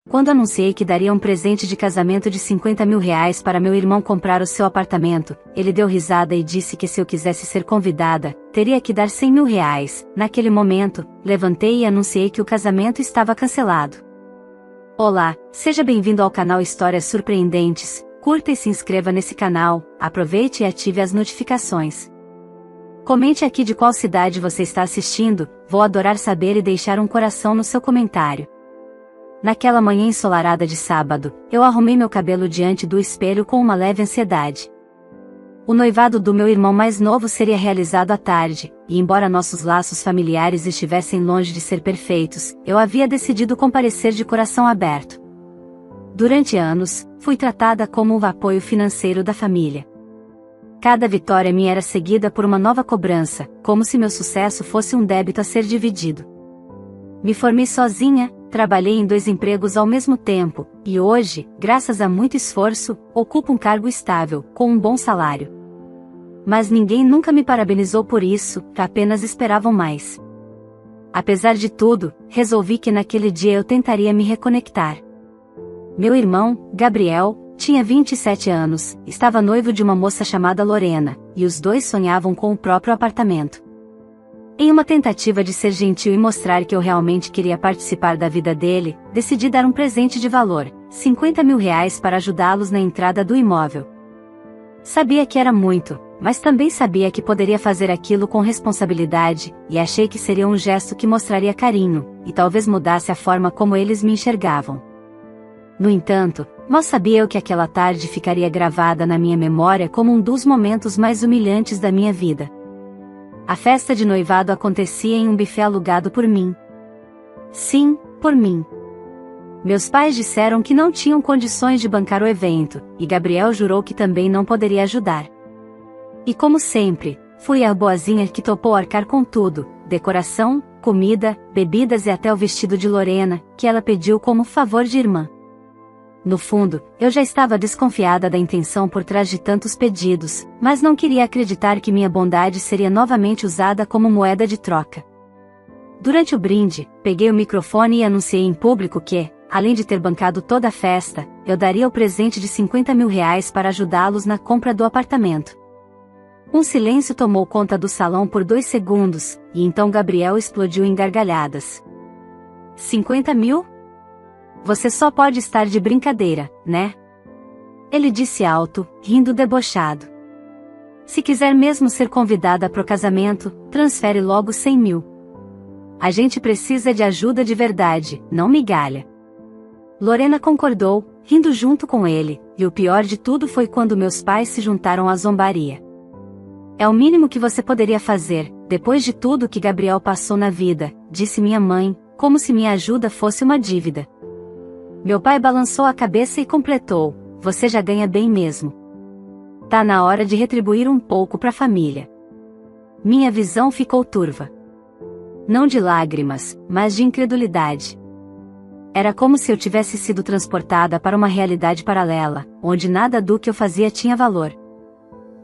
Quando anunciei que daria um presente de casamento de 50 mil reais para meu irmão comprar o seu apartamento, ele deu risada e disse que se eu quisesse ser convidada, teria que dar 100 mil reais. Naquele momento, levantei e anunciei que o casamento estava cancelado. Olá, seja bem-vindo ao canal Histórias Surpreendentes. Curta e se inscreva nesse canal, aproveite e ative as notificações. Comente aqui de qual cidade você está assistindo, vou adorar saber e deixar um coração no seu comentário. Naquela manhã ensolarada de sábado, eu arrumei meu cabelo diante do espelho com uma leve ansiedade. O noivado do meu irmão mais novo seria realizado à tarde, e embora nossos laços familiares estivessem longe de ser perfeitos, eu havia decidido comparecer de coração aberto. Durante anos, fui tratada como o apoio financeiro da família. Cada vitória minha era seguida por uma nova cobrança, como se meu sucesso fosse um débito a ser dividido. Me formei sozinha, trabalhei em 2 empregos ao mesmo tempo, e hoje, graças a muito esforço, ocupo um cargo estável, com um bom salário. Mas ninguém nunca me parabenizou por isso, apenas esperavam mais. Apesar de tudo, resolvi que naquele dia eu tentaria me reconectar. Meu irmão, Gabriel, tinha 27 anos, estava noivo de uma moça chamada Lorena, e os dois sonhavam com o próprio apartamento. Em uma tentativa de ser gentil e mostrar que eu realmente queria participar da vida dele, decidi dar um presente de valor, 50 mil reais para ajudá-los na entrada do imóvel. Sabia que era muito, mas também sabia que poderia fazer aquilo com responsabilidade, e achei que seria um gesto que mostraria carinho, e talvez mudasse a forma como eles me enxergavam. No entanto, mal sabia eu que aquela tarde ficaria gravada na minha memória como um dos momentos mais humilhantes da minha vida. A festa de noivado acontecia em um buffet alugado por mim. Sim, por mim. Meus pais disseram que não tinham condições de bancar o evento, e Gabriel jurou que também não poderia ajudar. E como sempre, fui a boazinha que topou arcar com tudo, decoração, comida, bebidas e até o vestido de Lorena, que ela pediu como favor de irmã. No fundo, eu já estava desconfiada da intenção por trás de tantos pedidos, mas não queria acreditar que minha bondade seria novamente usada como moeda de troca. Durante o brinde, peguei o microfone e anunciei em público que, além de ter bancado toda a festa, eu daria o presente de 50 mil reais para ajudá-los na compra do apartamento. Um silêncio tomou conta do salão por 2 segundos, e então Gabriel explodiu em gargalhadas. 50 mil? Você só pode estar de brincadeira, né? Ele disse alto, rindo debochado. Se quiser mesmo ser convidada pro casamento, transfere logo 100 mil. A gente precisa de ajuda de verdade, não migalha. Lorena concordou, rindo junto com ele, e o pior de tudo foi quando meus pais se juntaram à zombaria. É o mínimo que você poderia fazer, depois de tudo que Gabriel passou na vida, disse minha mãe, como se minha ajuda fosse uma dívida. Meu pai balançou a cabeça e completou, você já ganha bem mesmo. Tá na hora de retribuir um pouco pra família. Minha visão ficou turva. Não de lágrimas, mas de incredulidade. Era como se eu tivesse sido transportada para uma realidade paralela, onde nada do que eu fazia tinha valor.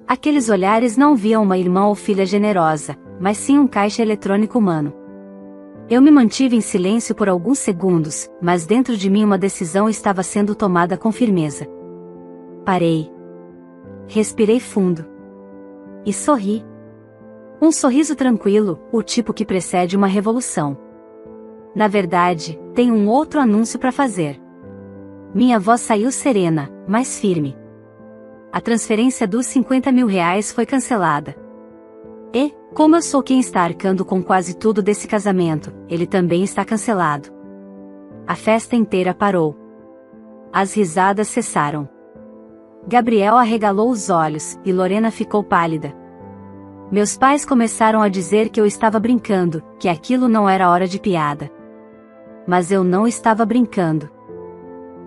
Aqueles olhares não viam uma irmã ou filha generosa, mas sim um caixa eletrônico humano. Eu me mantive em silêncio por alguns segundos, mas dentro de mim uma decisão estava sendo tomada com firmeza. Parei. Respirei fundo. E sorri. Um sorriso tranquilo, o tipo que precede uma revolução. Na verdade, tenho um outro anúncio para fazer. Minha voz saiu serena, mas firme. A transferência dos 50 mil reais foi cancelada. E, como eu sou quem está arcando com quase tudo desse casamento, ele também está cancelado. A festa inteira parou. As risadas cessaram. Gabriel arregalou os olhos, e Lorena ficou pálida. Meus pais começaram a dizer que eu estava brincando, que aquilo não era hora de piada. Mas eu não estava brincando.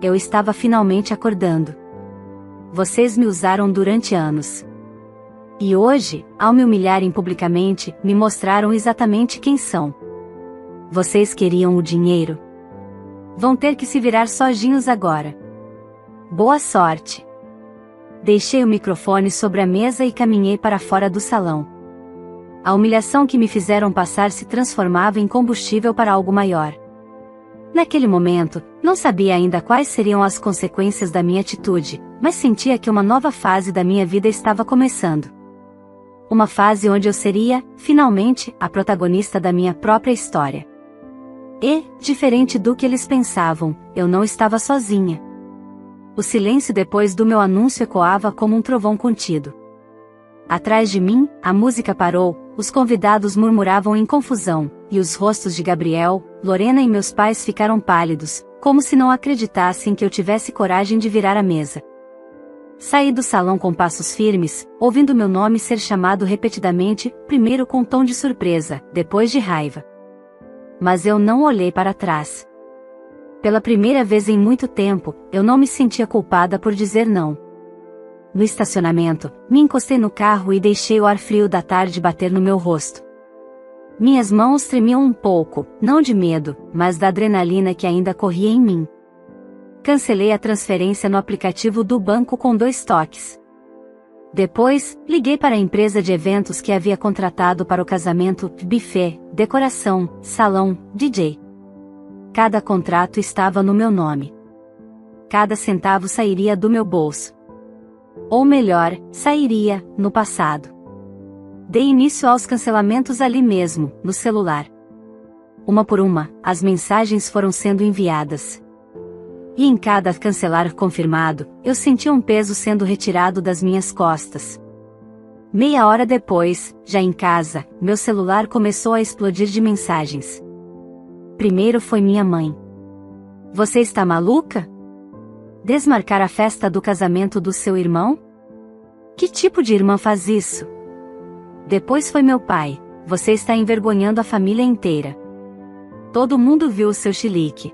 Eu estava finalmente acordando. Vocês me usaram durante anos. E hoje, ao me humilharem publicamente, me mostraram exatamente quem são. Vocês queriam o dinheiro? Vão ter que se virar sozinhos agora. Boa sorte! Deixei o microfone sobre a mesa e caminhei para fora do salão. A humilhação que me fizeram passar se transformava em combustível para algo maior. Naquele momento, não sabia ainda quais seriam as consequências da minha atitude, mas sentia que uma nova fase da minha vida estava começando. Uma fase onde eu seria, finalmente, a protagonista da minha própria história. E, diferente do que eles pensavam, eu não estava sozinha. O silêncio depois do meu anúncio ecoava como um trovão contido. Atrás de mim, a música parou, os convidados murmuravam em confusão, e os rostos de Gabriel, Lorena e meus pais ficaram pálidos, como se não acreditassem que eu tivesse coragem de virar a mesa. Saí do salão com passos firmes, ouvindo meu nome ser chamado repetidamente, primeiro com tom de surpresa, depois de raiva. Mas eu não olhei para trás. Pela primeira vez em muito tempo, eu não me sentia culpada por dizer não. No estacionamento, me encostei no carro e deixei o ar frio da tarde bater no meu rosto. Minhas mãos tremiam um pouco, não de medo, mas da adrenalina que ainda corria em mim. Cancelei a transferência no aplicativo do banco com 2 toques. Depois, liguei para a empresa de eventos que havia contratado para o casamento, buffet, decoração, salão, DJ. Cada contrato estava no meu nome. Cada centavo sairia do meu bolso. Ou melhor, sairia, no passado. Dei início aos cancelamentos ali mesmo, no celular. Uma por uma, as mensagens foram sendo enviadas. E em cada cancelar confirmado, eu sentia um peso sendo retirado das minhas costas. Meia hora depois, já em casa, meu celular começou a explodir de mensagens. Primeiro foi minha mãe. Você está maluca? Desmarcar a festa do casamento do seu irmão? Que tipo de irmã faz isso? Depois foi meu pai. Você está envergonhando a família inteira. Todo mundo viu o seu chilique.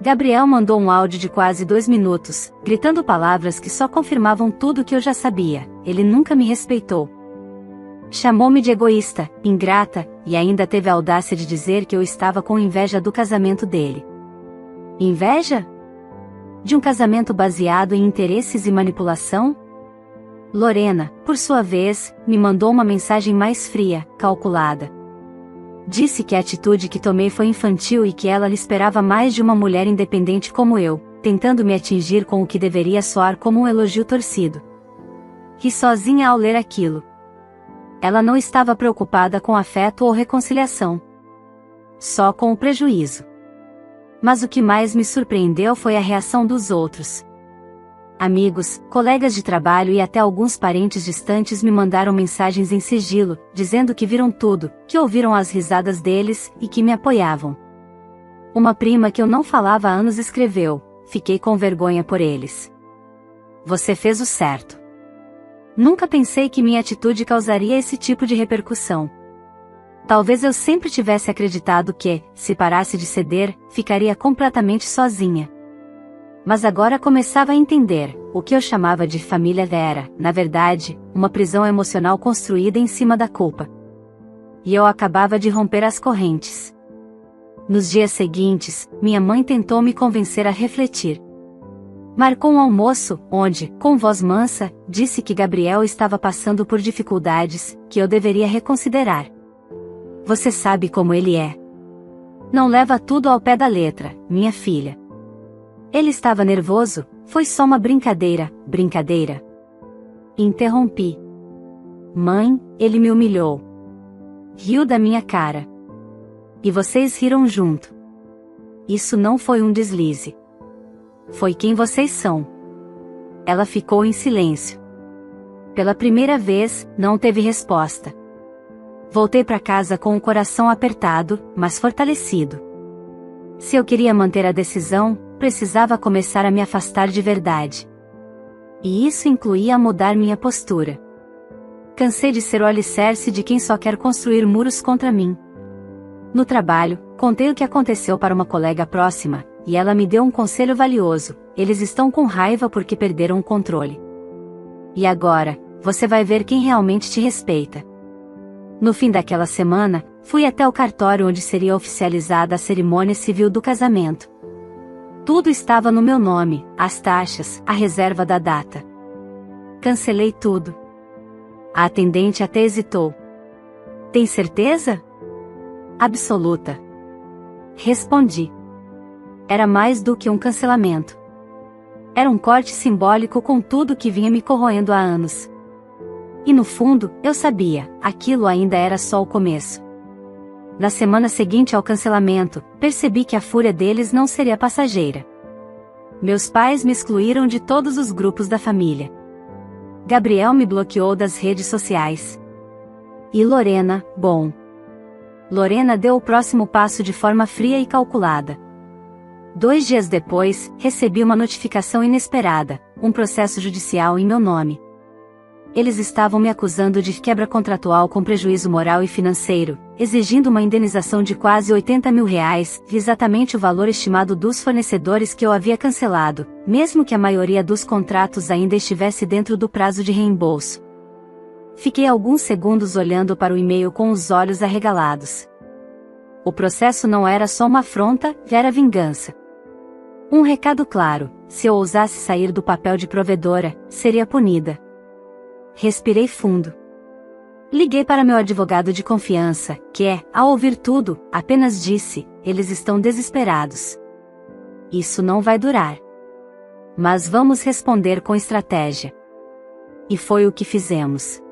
Gabriel mandou um áudio de quase 2 minutos, gritando palavras que só confirmavam tudo o que eu já sabia. Ele nunca me respeitou. Chamou-me de egoísta, ingrata, e ainda teve a audácia de dizer que eu estava com inveja do casamento dele. Inveja? De um casamento baseado em interesses e manipulação? Lorena, por sua vez, me mandou uma mensagem mais fria, calculada. Disse que a atitude que tomei foi infantil e que ela lhe esperava mais de uma mulher independente como eu, tentando me atingir com o que deveria soar como um elogio torcido. Ri sozinha ao ler aquilo. Ela não estava preocupada com afeto ou reconciliação. Só com o prejuízo. Mas o que mais me surpreendeu foi a reação dos outros. Amigos, colegas de trabalho e até alguns parentes distantes me mandaram mensagens em sigilo, dizendo que viram tudo, que ouviram as risadas deles, e que me apoiavam. Uma prima que eu não falava há anos escreveu: fiquei com vergonha por eles. Você fez o certo. Nunca pensei que minha atitude causaria esse tipo de repercussão. Talvez eu sempre tivesse acreditado que, se parasse de ceder, ficaria completamente sozinha. Mas agora começava a entender, o que eu chamava de família era, na verdade, uma prisão emocional construída em cima da culpa. E eu acabava de romper as correntes. Nos dias seguintes, minha mãe tentou me convencer a refletir. Marcou um almoço, onde, com voz mansa, disse que Gabriel estava passando por dificuldades, que eu deveria reconsiderar. Você sabe como ele é. Não leva tudo ao pé da letra, minha filha. Ele estava nervoso, foi só uma brincadeira, brincadeira. Interrompi. Mãe, ele me humilhou. Riu da minha cara. E vocês riram junto. Isso não foi um deslize. Foi quem vocês são. Ela ficou em silêncio. Pela primeira vez, não teve resposta. Voltei para casa com o coração apertado, mas fortalecido. Se eu queria manter a decisão, precisava começar a me afastar de verdade. E isso incluía mudar minha postura. Cansei de ser o alicerce de quem só quer construir muros contra mim. No trabalho, contei o que aconteceu para uma colega próxima, e ela me deu um conselho valioso: eles estão com raiva porque perderam o controle. E agora, você vai ver quem realmente te respeita. No fim daquela semana, fui até o cartório onde seria oficializada a cerimônia civil do casamento. Tudo estava no meu nome, as taxas, a reserva da data. Cancelei tudo. A atendente até hesitou. Tem certeza? Absoluta. Respondi. Era mais do que um cancelamento. Era um corte simbólico com tudo que vinha me corroendo há anos. E no fundo, eu sabia, aquilo ainda era só o começo. Na semana seguinte ao cancelamento, percebi que a fúria deles não seria passageira. Meus pais me excluíram de todos os grupos da família. Gabriel me bloqueou das redes sociais. E Lorena, bom. Lorena deu o próximo passo de forma fria e calculada. 2 dias depois, recebi uma notificação inesperada, um processo judicial em meu nome. Eles estavam me acusando de quebra contratual com prejuízo moral e financeiro, exigindo uma indenização de quase R$80 mil, exatamente o valor estimado dos fornecedores que eu havia cancelado, mesmo que a maioria dos contratos ainda estivesse dentro do prazo de reembolso. Fiquei alguns segundos olhando para o e-mail com os olhos arregalados. O processo não era só uma afronta, era vingança. Um recado claro: se eu ousasse sair do papel de provedora, seria punida. Respirei fundo. Liguei para meu advogado de confiança, que, ao ouvir tudo, apenas disse: eles estão desesperados. Isso não vai durar. Mas vamos responder com estratégia. E foi o que fizemos.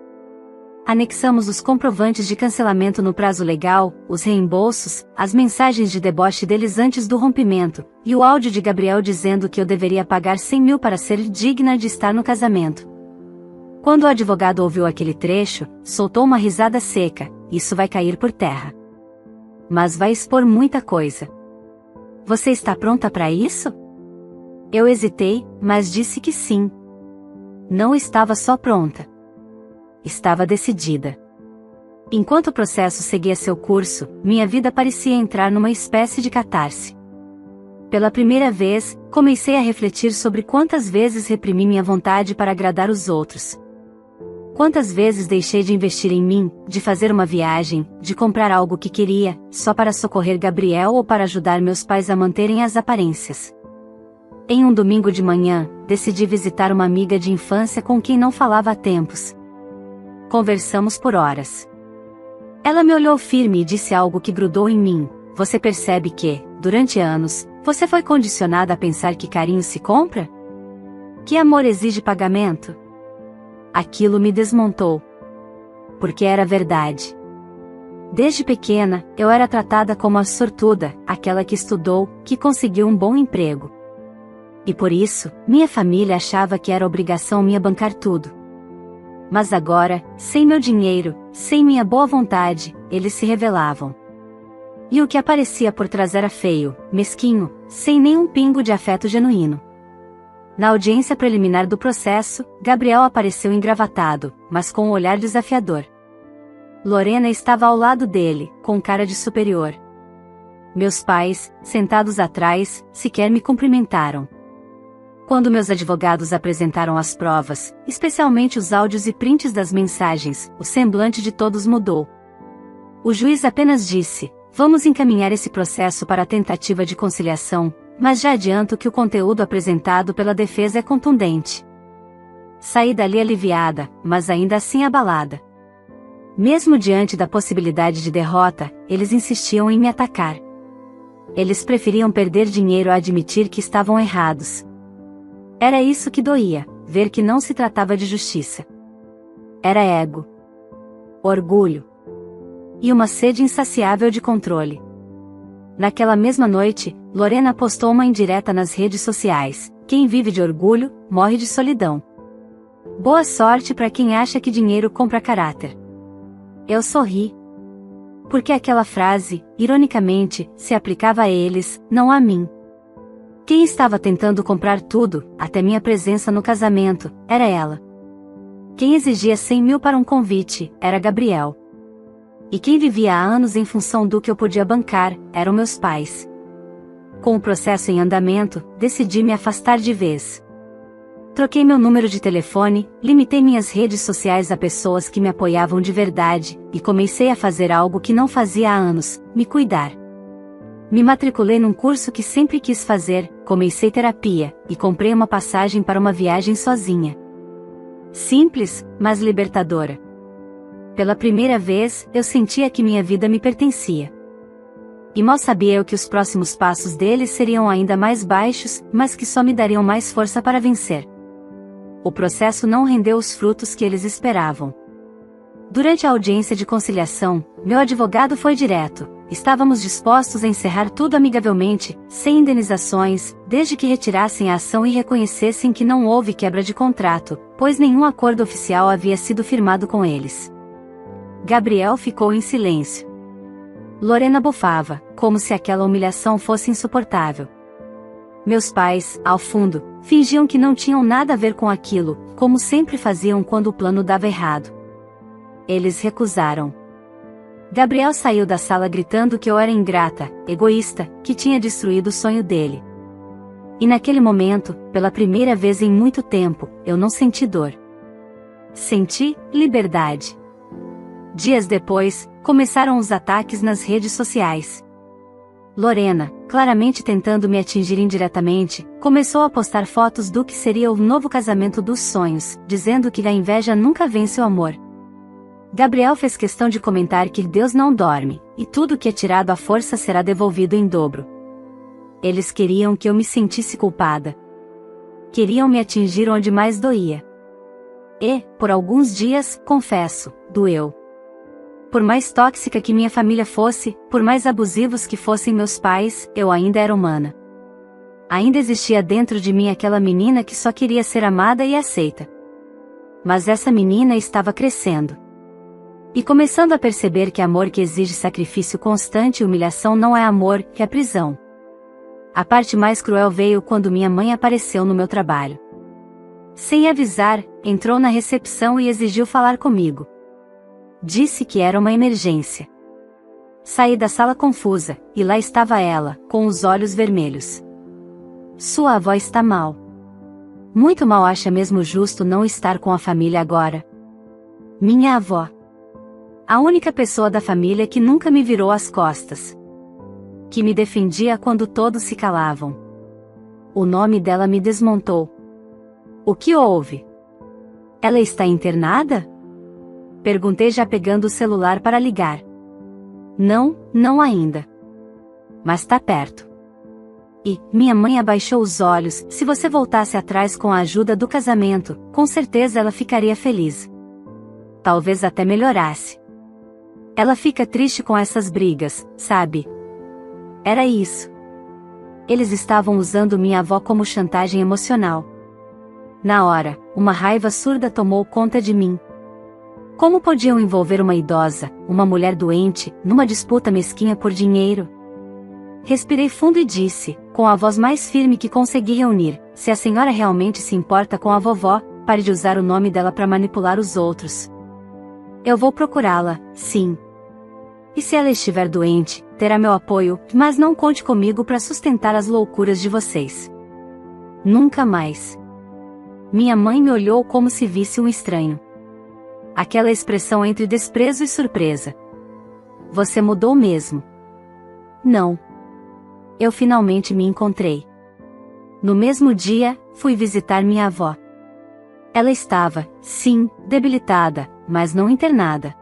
Anexamos os comprovantes de cancelamento no prazo legal, os reembolsos, as mensagens de deboche deles antes do rompimento, e o áudio de Gabriel dizendo que eu deveria pagar 100 mil para ser digna de estar no casamento. Quando o advogado ouviu aquele trecho, soltou uma risada seca: isso vai cair por terra. Mas vai expor muita coisa. Você está pronta para isso? Eu hesitei, mas disse que sim. Não estava só pronta. Estava decidida. Enquanto o processo seguia seu curso, minha vida parecia entrar numa espécie de catarse. Pela primeira vez, comecei a refletir sobre quantas vezes reprimi minha vontade para agradar os outros. Quantas vezes deixei de investir em mim, de fazer uma viagem, de comprar algo que queria, só para socorrer Gabriel ou para ajudar meus pais a manterem as aparências. Em um domingo de manhã, decidi visitar uma amiga de infância com quem não falava há tempos. Conversamos por horas. Ela me olhou firme e disse algo que grudou em mim: você percebe que, durante anos, você foi condicionada a pensar que carinho se compra? Que amor exige pagamento? Aquilo me desmontou. Porque era verdade. Desde pequena, eu era tratada como a sortuda, aquela que estudou, que conseguiu um bom emprego. E por isso, minha família achava que era obrigação minha bancar tudo. Mas agora, sem meu dinheiro, sem minha boa vontade, eles se rebelavam. E o que aparecia por trás era feio, mesquinho, sem nenhum pingo de afeto genuíno. Na audiência preliminar do processo, Gabriel apareceu engravatado, mas com um olhar desafiador. Lorena estava ao lado dele, com cara de superior. Meus pais, sentados atrás, sequer me cumprimentaram. Quando meus advogados apresentaram as provas, especialmente os áudios e prints das mensagens, o semblante de todos mudou. O juiz apenas disse: vamos encaminhar esse processo para a tentativa de conciliação, mas já adianto que o conteúdo apresentado pela defesa é contundente. Saí dali aliviada, mas ainda assim abalada. Mesmo diante da possibilidade de derrota, eles insistiam em me atacar. Eles preferiam perder dinheiro a admitir que estavam errados. Era isso que doía, ver que não se tratava de justiça. Era ego, orgulho e uma sede insaciável de controle. Naquela mesma noite, Lorena postou uma indireta nas redes sociais: quem vive de orgulho, morre de solidão. Boa sorte para quem acha que dinheiro compra caráter. Eu sorri. Porque aquela frase, ironicamente, se aplicava a eles, não a mim. Quem estava tentando comprar tudo, até minha presença no casamento, era ela. Quem exigia 100 mil para um convite, era Gabriel. E quem vivia há anos em função do que eu podia bancar, eram meus pais. Com o processo em andamento, decidi me afastar de vez. Troquei meu número de telefone, limitei minhas redes sociais a pessoas que me apoiavam de verdade, e comecei a fazer algo que não fazia há anos: me cuidar. Me matriculei num curso que sempre quis fazer, comecei terapia, e comprei uma passagem para uma viagem sozinha. Simples, mas libertadora. Pela primeira vez, eu sentia que minha vida me pertencia. E mal sabia eu que os próximos passos deles seriam ainda mais baixos, mas que só me dariam mais força para vencer. O processo não rendeu os frutos que eles esperavam. Durante a audiência de conciliação, meu advogado foi direto: estávamos dispostos a encerrar tudo amigavelmente, sem indenizações, desde que retirassem a ação e reconhecessem que não houve quebra de contrato, pois nenhum acordo oficial havia sido firmado com eles. Gabriel ficou em silêncio. Lorena bufava, como se aquela humilhação fosse insuportável. Meus pais, ao fundo, fingiam que não tinham nada a ver com aquilo, como sempre faziam quando o plano dava errado. Eles recusaram. Gabriel saiu da sala gritando que eu era ingrata, egoísta, que tinha destruído o sonho dele. E naquele momento, pela primeira vez em muito tempo, eu não senti dor. Senti liberdade. Dias depois, começaram os ataques nas redes sociais. Lorena, claramente tentando me atingir indiretamente, começou a postar fotos do que seria o novo casamento dos sonhos, dizendo que a inveja nunca vence o amor. Gabriel fez questão de comentar que Deus não dorme, e tudo que é tirado à força será devolvido em dobro. Eles queriam que eu me sentisse culpada. Queriam me atingir onde mais doía. E, por alguns dias, confesso, doeu. Por mais tóxica que minha família fosse, por mais abusivos que fossem meus pais, eu ainda era humana. Ainda existia dentro de mim aquela menina que só queria ser amada e aceita. Mas essa menina estava crescendo. E começando a perceber que amor que exige sacrifício constante e humilhação não é amor, que é prisão. A parte mais cruel veio quando minha mãe apareceu no meu trabalho. Sem avisar, entrou na recepção e exigiu falar comigo. Disse que era uma emergência. Saí da sala confusa, e lá estava ela, com os olhos vermelhos. Sua avó está mal. Muito mal, acha mesmo justo não estar com a família agora? Minha avó. A única pessoa da família que nunca me virou as costas. Que me defendia quando todos se calavam. O nome dela me desmontou. O que houve? Ela está internada? Perguntei já pegando o celular para ligar. Não ainda. Mas tá perto. E, minha mãe abaixou os olhos, se você voltasse atrás com a ajuda do casamento, com certeza ela ficaria feliz. Talvez até melhorasse. Ela fica triste com essas brigas, sabe? Era isso. Eles estavam usando minha avó como chantagem emocional. Na hora, uma raiva surda tomou conta de mim. Como podiam envolver uma idosa, uma mulher doente, numa disputa mesquinha por dinheiro? Respirei fundo e disse, com a voz mais firme que consegui reunir: se a senhora realmente se importa com a vovó, pare de usar o nome dela para manipular os outros. Eu vou procurá-la, sim. E se ela estiver doente, terá meu apoio, mas não conte comigo para sustentar as loucuras de vocês. Nunca mais. Minha mãe me olhou como se visse um estranho. Aquela expressão entre desprezo e surpresa. Você mudou mesmo. Não. Eu finalmente me encontrei. No mesmo dia, fui visitar minha avó. Ela estava, sim, debilitada, mas não internada.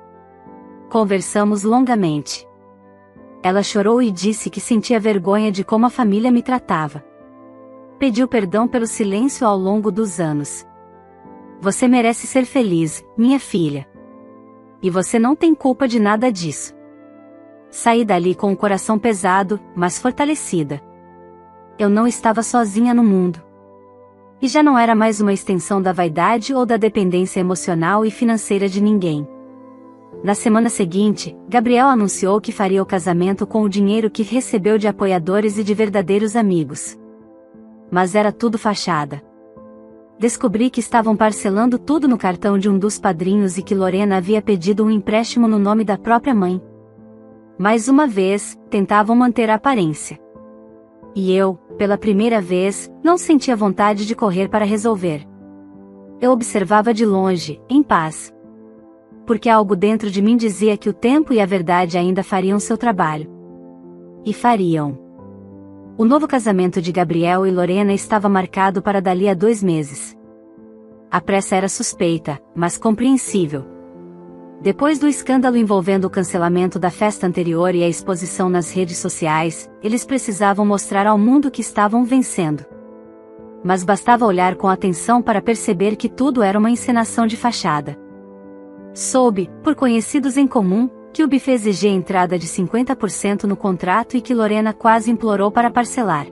Conversamos longamente. Ela chorou e disse que sentia vergonha de como a família me tratava. Pediu perdão pelo silêncio ao longo dos anos. Você merece ser feliz, minha filha. E você não tem culpa de nada disso. Saí dali com o coração pesado, mas fortalecida. Eu não estava sozinha no mundo. E já não era mais uma extensão da vaidade ou da dependência emocional e financeira de ninguém. Na semana seguinte, Gabriel anunciou que faria o casamento com o dinheiro que recebeu de apoiadores e de verdadeiros amigos. Mas era tudo fachada. Descobri que estavam parcelando tudo no cartão de um dos padrinhos e que Lorena havia pedido um empréstimo no nome da própria mãe. Mais uma vez, tentavam manter a aparência. E eu, pela primeira vez, não sentia vontade de correr para resolver. Eu observava de longe, em paz. Porque algo dentro de mim dizia que o tempo e a verdade ainda fariam seu trabalho. E fariam. O novo casamento de Gabriel e Lorena estava marcado para dali a 2 meses. A pressa era suspeita, mas compreensível. Depois do escândalo envolvendo o cancelamento da festa anterior e a exposição nas redes sociais, eles precisavam mostrar ao mundo que estavam vencendo. Mas bastava olhar com atenção para perceber que tudo era uma encenação de fachada. Soube, por conhecidos em comum, que o buffet exigia entrada de 50% no contrato e que Lorena quase implorou para parcelar.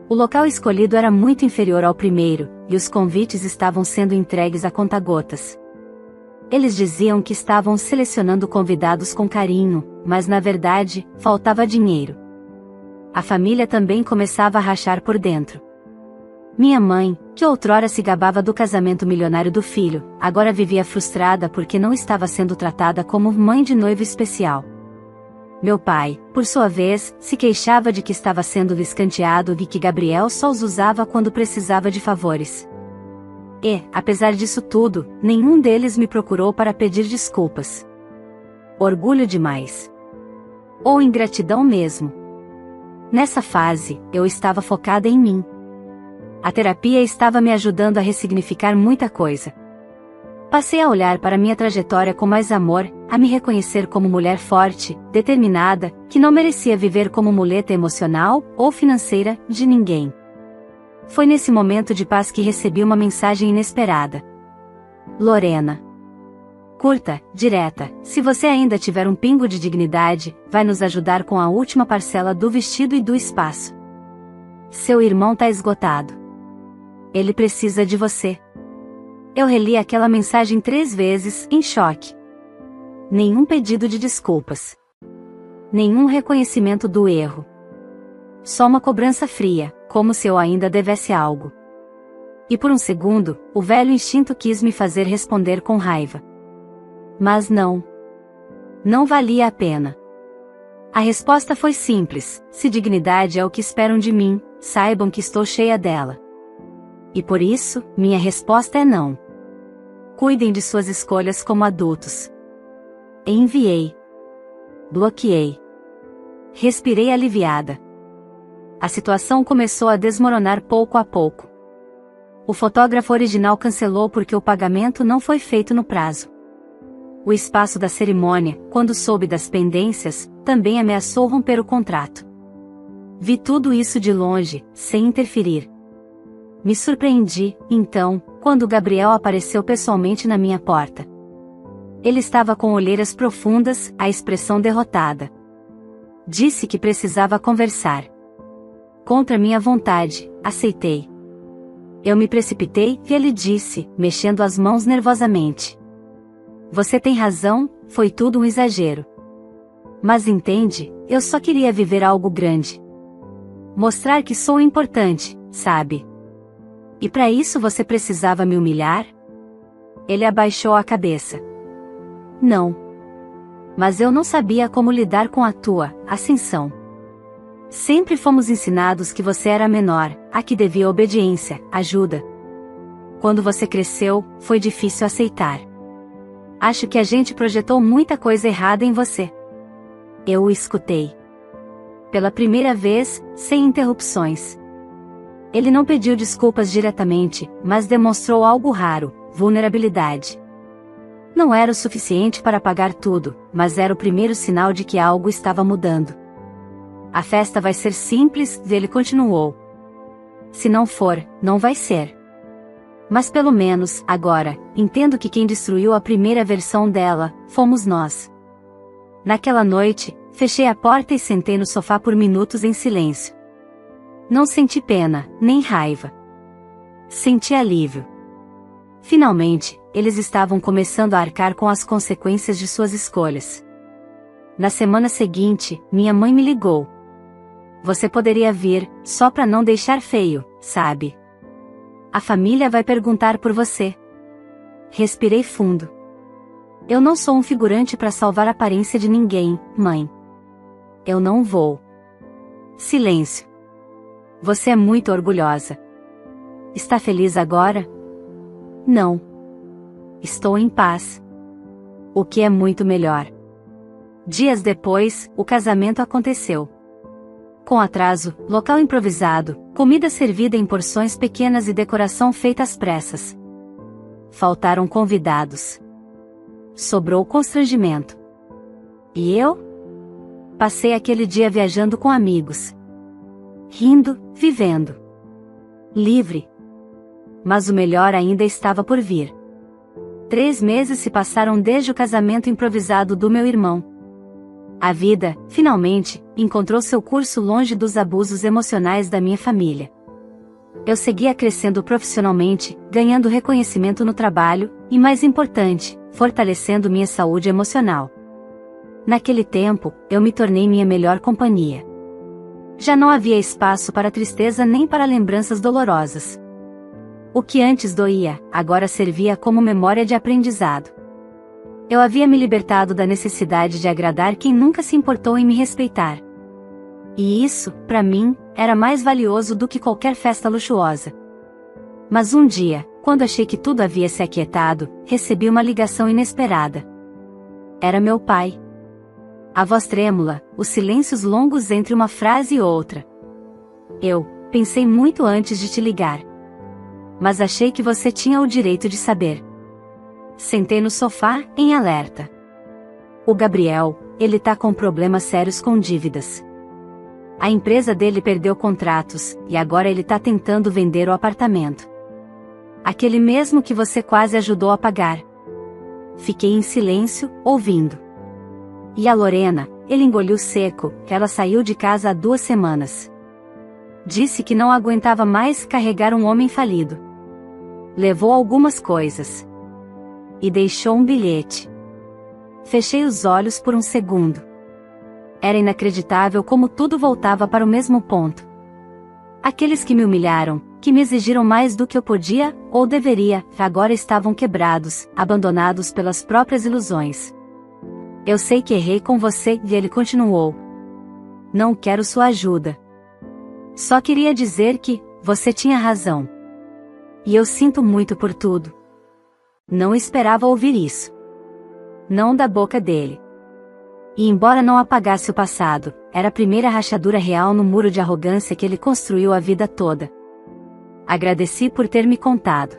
O local escolhido era muito inferior ao primeiro, e os convites estavam sendo entregues a conta-gotas. Eles diziam que estavam selecionando convidados com carinho, mas na verdade, faltava dinheiro. A família também começava a rachar por dentro. Minha mãe, que outrora se gabava do casamento milionário do filho, agora vivia frustrada porque não estava sendo tratada como mãe de noivo especial. Meu pai, por sua vez, se queixava de que estava sendo escanteado e que Gabriel só os usava quando precisava de favores. E, apesar disso tudo, nenhum deles me procurou para pedir desculpas. Orgulho demais. Ou ingratidão mesmo. Nessa fase, eu estava focada em mim. A terapia estava me ajudando a ressignificar muita coisa. Passei a olhar para minha trajetória com mais amor, a me reconhecer como mulher forte, determinada, que não merecia viver como muleta emocional ou financeira de ninguém. Foi nesse momento de paz que recebi uma mensagem inesperada. Lorena. Curta, direta, se você ainda tiver um pingo de dignidade, vai nos ajudar com a última parcela do vestido e do espaço. Seu irmão tá esgotado. Ele precisa de você. Eu reli aquela mensagem 3 vezes, em choque. Nenhum pedido de desculpas. Nenhum reconhecimento do erro. Só uma cobrança fria, como se eu ainda devesse algo. E por um segundo, o velho instinto quis me fazer responder com raiva. Mas não. Não valia a pena. A resposta foi simples: se dignidade é o que esperam de mim, saibam que estou cheia dela. E por isso, minha resposta é não. Cuidem de suas escolhas como adultos. Enviei. Bloqueei. Respirei aliviada. A situação começou a desmoronar pouco a pouco. O fotógrafo original cancelou porque o pagamento não foi feito no prazo. O espaço da cerimônia, quando soube das pendências, também ameaçou romper o contrato. Vi tudo isso de longe, sem interferir. Me surpreendi, então, quando Gabriel apareceu pessoalmente na minha porta. Ele estava com olheiras profundas, a expressão derrotada. Disse que precisava conversar. Contra minha vontade, aceitei. Eu me precipitei e ele disse, mexendo as mãos nervosamente. Você tem razão, foi tudo um exagero. Mas entende, eu só queria viver algo grande. Mostrar que sou importante, sabe? E para isso você precisava me humilhar? Ele abaixou a cabeça. Não. Mas eu não sabia como lidar com a tua ascensão. Sempre fomos ensinados que você era menor, a que devia obediência, ajuda. Quando você cresceu, foi difícil aceitar. Acho que a gente projetou muita coisa errada em você. Eu o escutei. Pela primeira vez, sem interrupções. Ele não pediu desculpas diretamente, mas demonstrou algo raro, vulnerabilidade. Não era o suficiente para apagar tudo, mas era o primeiro sinal de que algo estava mudando. A festa vai ser simples, ele continuou. Se não for, não vai ser. Mas pelo menos, agora, entendo que quem destruiu a primeira versão dela, fomos nós. Naquela noite, fechei a porta e sentei no sofá por minutos em silêncio. Não senti pena, nem raiva. Senti alívio. Finalmente, eles estavam começando a arcar com as consequências de suas escolhas. Na semana seguinte, minha mãe me ligou. Você poderia vir, só para não deixar feio, sabe? A família vai perguntar por você. Respirei fundo. Eu não sou um figurante para salvar a aparência de ninguém, mãe. Eu não vou. Silêncio. Você é muito orgulhosa. Está feliz agora? Não. Estou em paz. O que é muito melhor. Dias depois, o casamento aconteceu. Com atraso, local improvisado, comida servida em porções pequenas e decoração feita às pressas. Faltaram convidados. Sobrou constrangimento. E eu? Passei aquele dia viajando com amigos. Rindo, vivendo. Livre. Mas o melhor ainda estava por vir. 3 meses se passaram desde o casamento improvisado do meu irmão. A vida, finalmente, encontrou seu curso longe dos abusos emocionais da minha família. Eu seguia crescendo profissionalmente, ganhando reconhecimento no trabalho, e mais importante, fortalecendo minha saúde emocional. Naquele tempo, eu me tornei minha melhor companhia. Já não havia espaço para tristeza nem para lembranças dolorosas. O que antes doía, agora servia como memória de aprendizado. Eu havia me libertado da necessidade de agradar quem nunca se importou em me respeitar. E isso, para mim, era mais valioso do que qualquer festa luxuosa. Mas um dia, quando achei que tudo havia se aquietado, recebi uma ligação inesperada. Era meu pai. A voz trêmula, os silêncios longos entre uma frase e outra. Eu pensei muito antes de te ligar. Mas achei que você tinha o direito de saber. Sentei no sofá, em alerta. O Gabriel, ele tá com problemas sérios com dívidas. A empresa dele perdeu contratos, e agora ele tá tentando vender o apartamento. Aquele mesmo que você quase ajudou a pagar. Fiquei em silêncio, ouvindo. E a Lorena, ele engoliu seco, que ela saiu de casa há 2 semanas. Disse que não aguentava mais carregar um homem falido. Levou algumas coisas. E deixou um bilhete. Fechei os olhos por um segundo. Era inacreditável como tudo voltava para o mesmo ponto. Aqueles que me humilharam, que me exigiram mais do que eu podia, ou deveria, agora estavam quebrados, abandonados pelas próprias ilusões. Eu sei que errei com você, e ele continuou. Não quero sua ajuda. Só queria dizer que, você tinha razão. E eu sinto muito por tudo. Não esperava ouvir isso. Não da boca dele. E embora não apagasse o passado, era a primeira rachadura real no muro de arrogância que ele construiu a vida toda. Agradeci por ter me contado.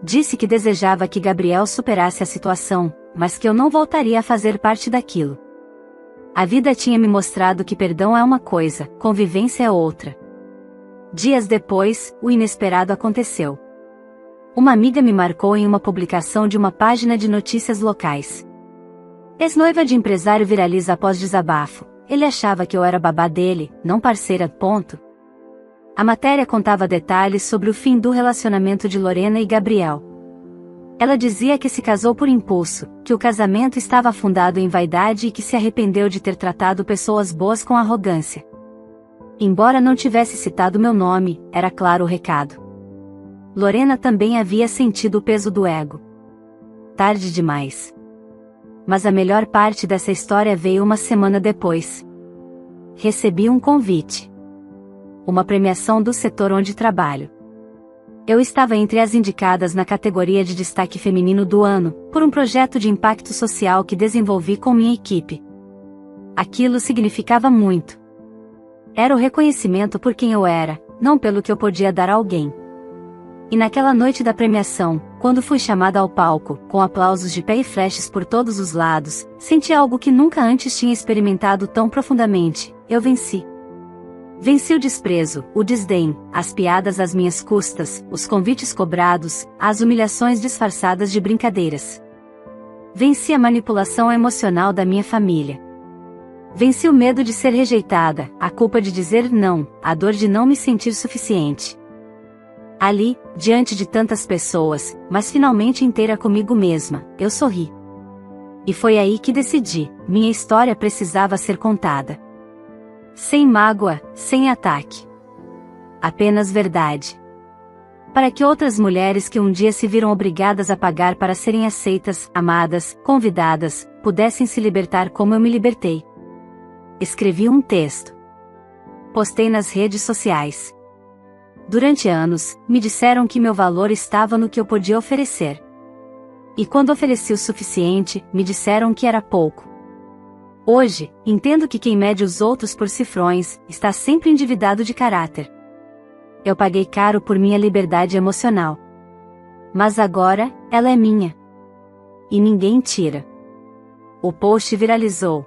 Disse que desejava que Gabriel superasse a situação, mas que eu não voltaria a fazer parte daquilo. A vida tinha me mostrado que perdão é uma coisa, convivência é outra. Dias depois, o inesperado aconteceu. Uma amiga me marcou em uma publicação de uma página de notícias locais. Ex-noiva de empresário viraliza após desabafo. Ele achava que eu era babá dele, não parceira, ponto. A matéria contava detalhes sobre o fim do relacionamento de Lorena e Gabriel. Ela dizia que se casou por impulso, que o casamento estava afundado em vaidade e que se arrependeu de ter tratado pessoas boas com arrogância. Embora não tivesse citado meu nome, era claro o recado. Lorena também havia sentido o peso do ego. Tarde demais. Mas a melhor parte dessa história veio uma semana depois. Recebi um convite. Uma premiação do setor onde trabalho. Eu estava entre as indicadas na categoria de destaque feminino do ano, por um projeto de impacto social que desenvolvi com minha equipe. Aquilo significava muito. Era o reconhecimento por quem eu era, não pelo que eu podia dar a alguém. E naquela noite da premiação, quando fui chamada ao palco, com aplausos de pé e flashes por todos os lados, senti algo que nunca antes tinha experimentado tão profundamente. Eu venci. Venci o desprezo, o desdém, as piadas às minhas custas, os convites cobrados, as humilhações disfarçadas de brincadeiras. Venci a manipulação emocional da minha família. Venci o medo de ser rejeitada, a culpa de dizer não, a dor de não me sentir suficiente. Ali, diante de tantas pessoas, mas finalmente inteira comigo mesma, eu sorri. E foi aí que decidi, minha história precisava ser contada. Sem mágoa, sem ataque. Apenas verdade. Para que outras mulheres que um dia se viram obrigadas a pagar para serem aceitas, amadas, convidadas, pudessem se libertar como eu me libertei. Escrevi um texto. Postei nas redes sociais. Durante anos, me disseram que meu valor estava no que eu podia oferecer. E quando ofereci o suficiente, me disseram que era pouco. Hoje, entendo que quem mede os outros por cifrões, está sempre endividado de caráter. Eu paguei caro por minha liberdade emocional. Mas agora, ela é minha. e ninguém tira. O post viralizou.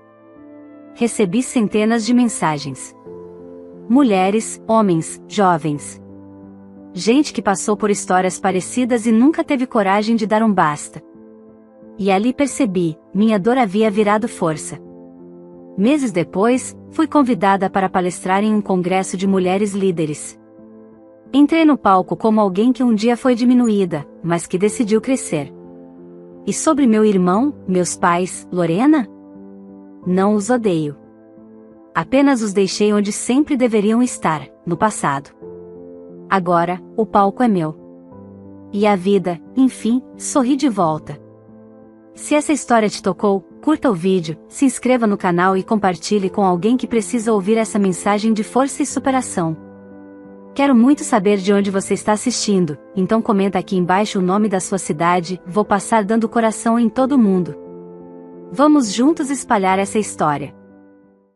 Recebi centenas de mensagens. Mulheres, homens, jovens. Gente que passou por histórias parecidas e nunca teve coragem de dar um basta. E ali percebi, minha dor havia virado força. Meses depois, fui convidada para palestrar em um congresso de mulheres líderes. Entrei no palco como alguém que um dia foi diminuída, mas que decidiu crescer. E sobre meu irmão, meus pais, Lorena? Não os odeio. Apenas os deixei onde sempre deveriam estar, no passado. Agora, o palco é meu. E a vida, enfim, sorri de volta. Se essa história te tocou, curta o vídeo, se inscreva no canal e compartilhe com alguém que precisa ouvir essa mensagem de força e superação. Quero muito saber de onde você está assistindo, então comenta aqui embaixo o nome da sua cidade, vou passar dando coração em todo mundo. Vamos juntos espalhar essa história.